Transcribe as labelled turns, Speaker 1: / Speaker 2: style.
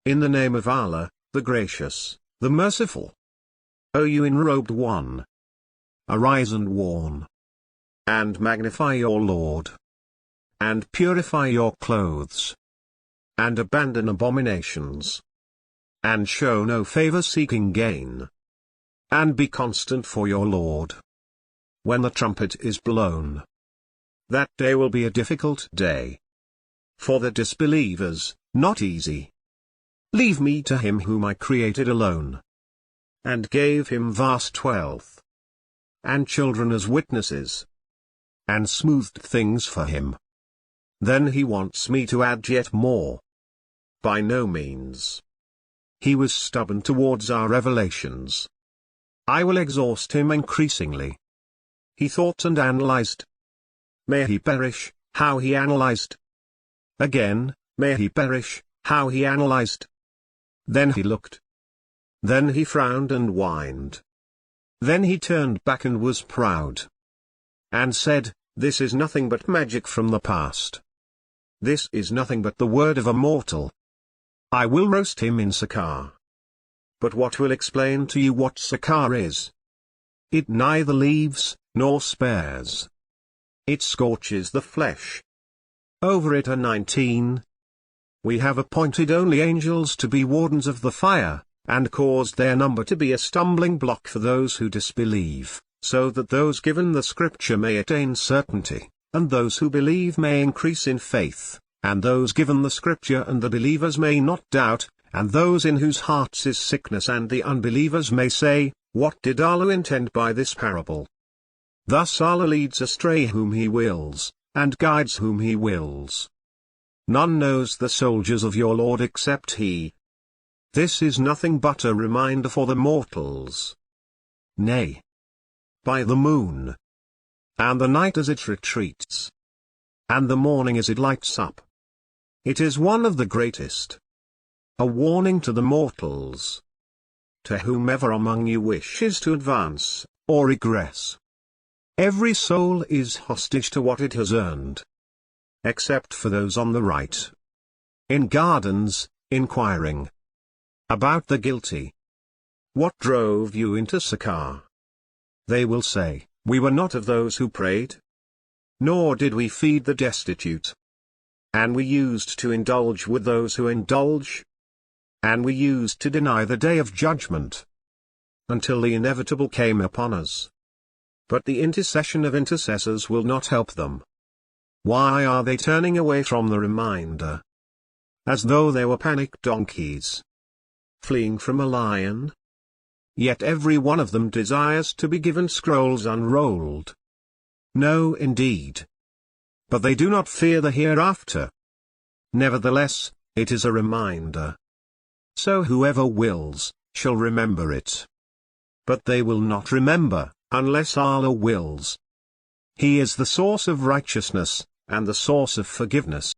Speaker 1: In the name of Allah, the Gracious, the Merciful. O you enrobed one! Arise and warn. And magnify your Lord. And purify your clothes. And abandon abominations. And show no favor-seeking gain. And be constant for your Lord. When the trumpet is blown. That day will be a difficult day. For the disbelievers, not easy. Leave me to him whom I created alone. And gave him vast wealth. And children as witnesses. And smoothed things for him. Then he wants me to add yet more. By no means. He was stubborn towards our revelations. I will exhaust him increasingly. He thought and analyzed. May he perish, how he analyzed. Again, may he perish, how he analyzed. Then he looked. Then he frowned and whined. Then he turned back and was proud. And said, this is nothing but magic from the past. This is nothing but the word of a mortal. I will roast him in Sakar. But what will explain to you what Sakar is? It neither leaves, nor spares. It scorches the flesh. Over it are 19. We have appointed only angels to be wardens of the fire, and caused their number to be a stumbling block for those who disbelieve, so that those given the scripture may attain certainty, and those who believe may increase in faith, and those given the scripture and the believers may not doubt, and those in whose hearts is sickness and the unbelievers may say, what did Allah intend by this parable? Thus Allah leads astray whom He wills, and guides whom He wills. None knows the soldiers of your Lord except He. This is nothing but a reminder for the mortals. Nay. By the moon. And the night as it retreats. And the morning as it lights up. It is one of the greatest. A warning to the mortals. To whomever among you wishes to advance, or regress. Every soul is hostage to what it has earned. Except for those on the right. In gardens, inquiring. About the guilty. What drove you into Sakar? They will say, we were not of those who prayed. Nor did we feed the destitute. And we used to indulge with those who indulge. And we used to deny the day of judgment. Until the inevitable came upon us. But the intercession of intercessors will not help them. Why are they turning away from the reminder? As though they were panicked donkeys. Fleeing from a lion? Yet every one of them desires to be given scrolls unrolled. No indeed. But they do not fear the hereafter. Nevertheless, it is a reminder. So whoever wills, shall remember it. But they will not remember, unless Allah wills. He is the source of righteousness, and the source of forgiveness.